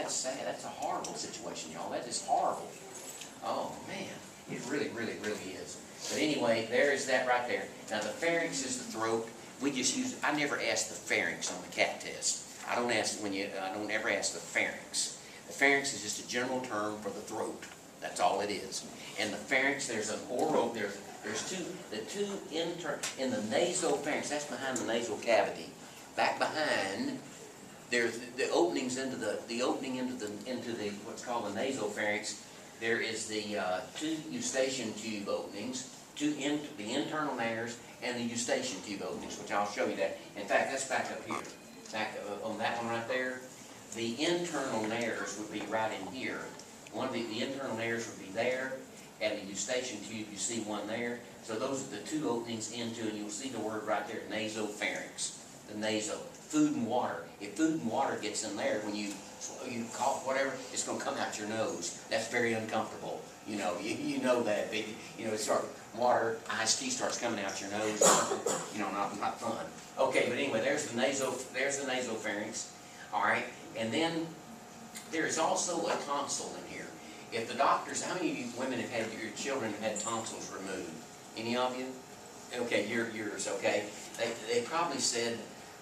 that's sad. That's a horrible situation, y'all. That is horrible. Oh, man. It really, really, really is. But anyway, there is that right there. Now, the pharynx is the throat. We just use, I never ask the pharynx on the CAT test. I don't ever ask the pharynx. The pharynx is just a general term for the throat. That's all it is. And the pharynx, there's an oral, there's two, in the nasopharynx, that's behind the nasal cavity. Back behind, there's the openings into the what's called the nasopharynx. There is the two eustachian tube openings, the internal nares and the eustachian tube openings, which I'll show you that. In fact, that's back up here. Back on that one right there. The internal nares would be right in here. One of the internal nares would be there, and the eustachian tube, you see one there. So those are the two openings into, and you'll see the word right there, nasopharynx. The naso. Food and water. If food and water gets in there, when you cough, whatever, it's going to come out your nose. That's very uncomfortable. You know, you know that. Water, iced tea starts coming out your nose. You know, not fun. Okay, but anyway, there's the nasopharynx. All right, and then there is also a tonsil in here. If the doctors, how many of you women have had your children have had tonsils removed? Any of you? Okay, yours. Okay, they probably said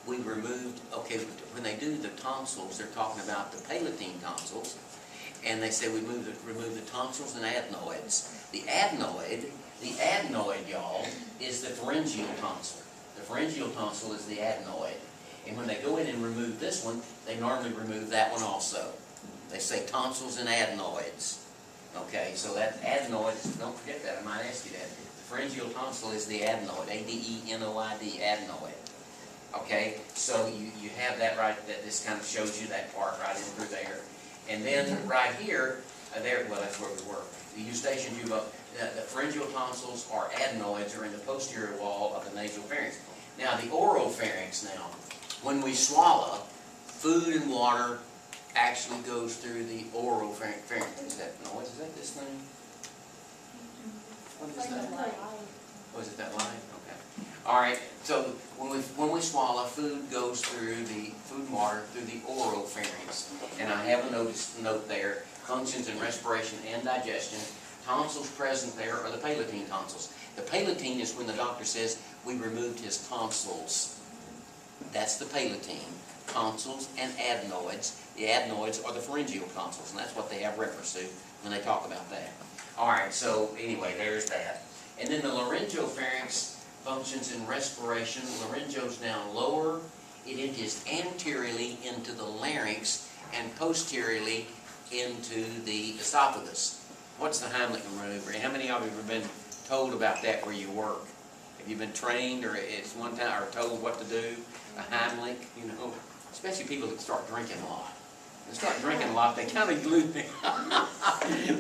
we removed. Okay, when they do the tonsils, they're talking about the palatine tonsils, and they say we remove the tonsils and adenoids. The adenoid, y'all, is the pharyngeal tonsil. The pharyngeal tonsil is the adenoid. And when they go in and remove this one, they normally remove that one also. They say tonsils and adenoids. Okay, so that adenoid, don't forget that, I might ask you that. The pharyngeal tonsil is the adenoid, A-D-E-N-O-I-D, adenoid. Okay, so you have that right, that this kind of shows you that part right in through there. And then right here, well, that's where we were. The eustachian tube, the pharyngeal tonsils or adenoids are in the posterior wall of the nasopharynx. Now the oropharynx now, when we swallow, food and water actually goes through the oropharynx. What is that noise? Is that this thing? What is that? Oh, is it that line? Okay. All right. So when we swallow, food goes through the food and water through the oropharynx. And I have a note there. Functions in respiration and digestion. Tonsils present there are the palatine tonsils. The palatine is when the doctor says we removed his tonsils. That's the palatine. Tonsils and adenoids. The adenoids are the pharyngeal tonsils, and that's what they have reference to when they talk about that. All right, so anyway, there's that. And then the laryngopharynx functions in respiration. Laryngo's down lower. It is anteriorly into the larynx and posteriorly into the esophagus. What's the Heimlich maneuver? How many of you have been told about that where you work? Have you been trained or it's one time or told what to do? A Heimlich, you know, especially people that start drinking a lot. When they start drinking a lot, they kind of lose.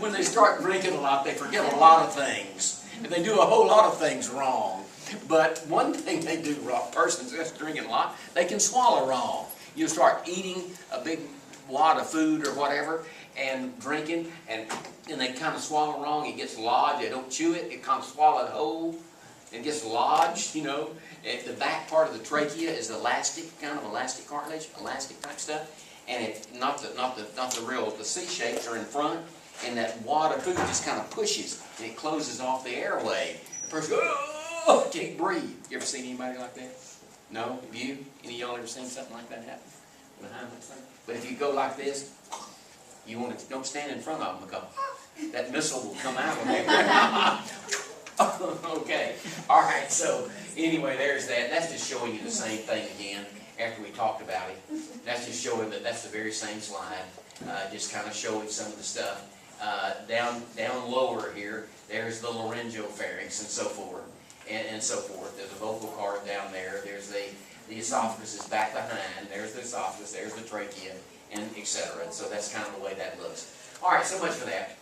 When they start drinking a lot, they forget a lot of things. And they do a whole lot of things wrong. But one thing they do wrong, persons that's drinking a lot, they can swallow wrong. You start eating a big wad of food or whatever, and drinking, and they kind of swallow wrong. It gets lodged. They don't chew it. It kind of swallowed whole. It gets lodged, you know. And the back part of the trachea is elastic, kind of elastic cartilage, elastic type stuff. And it not the real, the C shapes are in front, and that wad of food just kind of pushes, and it closes off the airway. The person goes, oh, can't breathe. You ever seen anybody like that? No? Have you? Any of y'all ever seen something like that happen? Behind that thing? But if you go like this, you want to, don't stand in front of them because that missile will come out of there. Okay. All right. So anyway, there's that. That's just showing you the same thing again after we talked about it. That's just showing that that's the very same slide. Just kind of showing some of the stuff. Down lower here, there's the laryngopharynx and so forth. And so forth. There's a vocal cord down there. There's the esophagus is back behind. There's the esophagus. There's the trachea, and etc. So that's kind of the way that looks. All right, so much for that.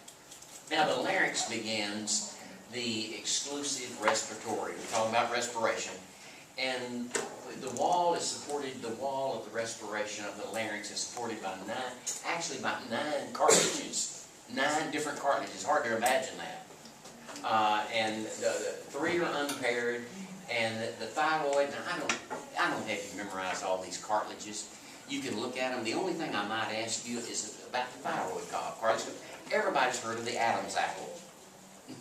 Now the larynx begins the exclusive respiratory. We're talking about respiration, and the wall is supported. The wall of the respiration of the larynx is supported by nine cartilages. 9 different cartilages. Hard to imagine that. And the 3 are unpaired, and the thyroid. Now I don't have you memorize all these cartilages, You can look at them. The only thing I might ask you is about the thyroid cartilage. Everybody's heard of the Adam's apple.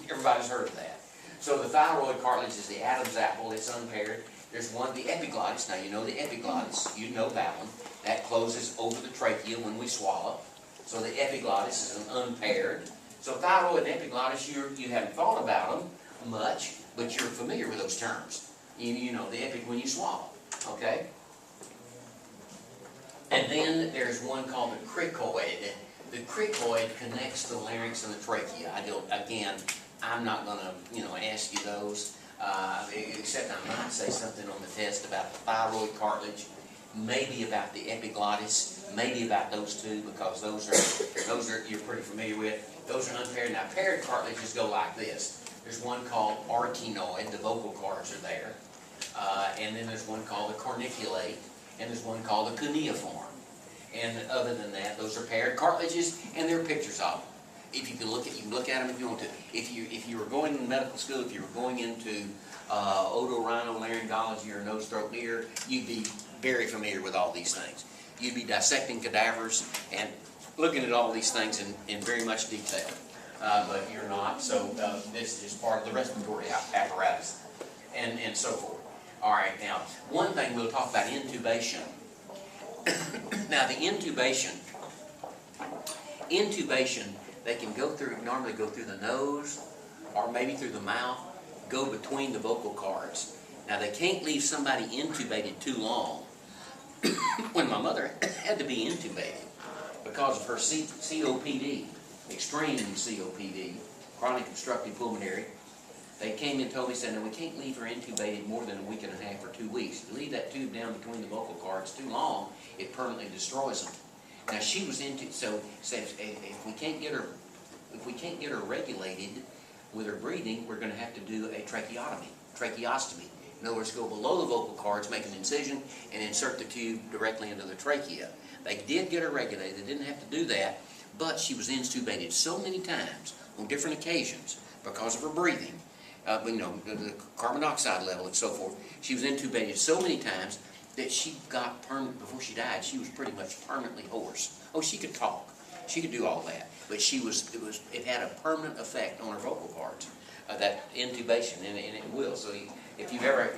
Everybody's heard of that. So the thyroid cartilage is the Adam's apple. It's unpaired. There's one, the epiglottis. Now you know the epiglottis. You know that one. That closes over the trachea when we swallow. So the epiglottis is an unpaired. So thyroid and epiglottis, you haven't thought about them much, but you're familiar with those terms. You know the epic when you swallow. Okay? And then there's one called the cricoid. The cricoid connects the larynx and the trachea. I'm not going to, ask you those, except I might say something on the test about the thyroid cartilage, maybe about the epiglottis, maybe about those two, because those are you're pretty familiar with. Those are unpaired. Now, paired cartilages go like this. There's one called arytenoid. The vocal cords are there, and then there's one called the corniculate, and there's one called the cuneiform. And other than that, those are paired cartilages, and there are pictures of them. If you can look at, you can look at them if you want to. If you were going to medical school, if you were going into otorhinolaryngology or nose, throat, ear, you'd be very familiar with all these things. You'd be dissecting cadavers and looking at all these things in very much detail. But you're not, so this is part of the respiratory apparatus and so forth. All right, now, one thing we'll talk about, intubation. Now, the intubation, they can normally go through the nose or maybe through the mouth, go between the vocal cords. Now, they can't leave somebody intubated too long. When my mother had to be intubated because of her COPD, extreme COPD, chronic obstructive pulmonary, they came and told me, said, no, we can't leave her intubated more than a week and a half or 2 weeks. If you leave that tube down between the vocal cords too long, it permanently destroys them. Now she was so if we can't get her regulated with her breathing, we're going to have to do a tracheostomy. In other words, go below the vocal cords, make an incision, and insert the tube directly into the trachea. They did get her regulated. They didn't have to do that, but she was intubated so many times on different occasions because of her breathing. The carbon dioxide level and so forth. She was intubated so many times that she got before she died, she was pretty much permanently hoarse. Oh, she could talk. She could do all that. But it had a permanent effect on her vocal cords, that intubation, and it will. So if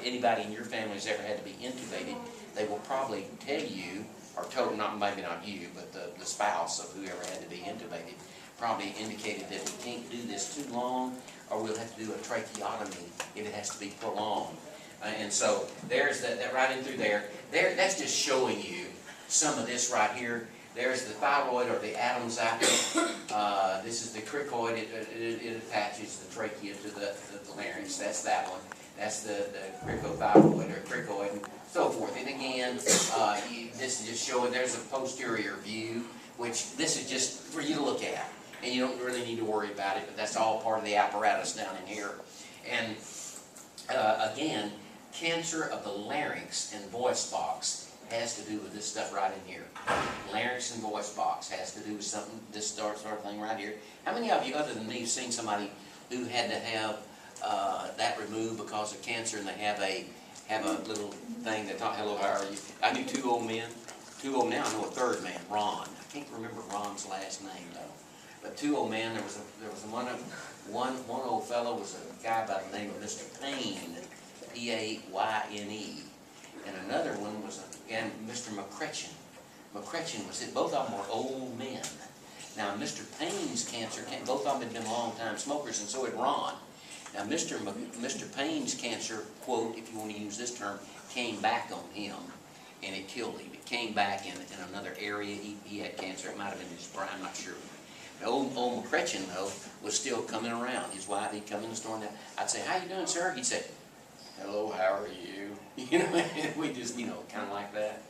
anybody in your family has ever had to be intubated, they will probably tell you, or told, maybe not you, but the spouse of whoever had to be intubated, probably indicated that we can't do this too long, or we'll have to do a tracheotomy if it has to be prolonged. And so there's that right in through there. That's just showing you some of this right here. There's the thyroid or the Adam's apple. This is the cricoid. It attaches the trachea to the larynx. That's that one. That's the cricothyroid or cricoid and so forth. And again, this is just showing there's a posterior view, which this is just for you to look at. And you don't really need to worry about it, but that's all part of the apparatus down in here. And again, cancer of the larynx and voice box has to do with this stuff right in here. Larynx and voice box has to do with something, this sort of thing right here. How many of you, other than me, have seen somebody who had to have that removed because of cancer, and they have a little thing that talk, hello, how are you? I knew two old men. Two old, now I know a third man, Ron. I can't remember Ron's last name though. But two old men, there was one old fellow was a guy by the name of Mr. Payne, P-A-Y-N-E, and another one was Mr. McCretchen. McCretchen was it. Both of them were old men. Now Mr. Payne's cancer, both of them had been long-time smokers, and so had Ron. Now Mr. Payne's cancer, quote, if you want to use this term, came back on him, and it killed him. It came back in another area. He had cancer. It might have been his brain, I'm not sure. Old McCretchen, though, was still coming around. His wife, he'd come in the store, and I'd say, how you doing, sir? He'd say, hello, how are you? You know, we just, kind of like that.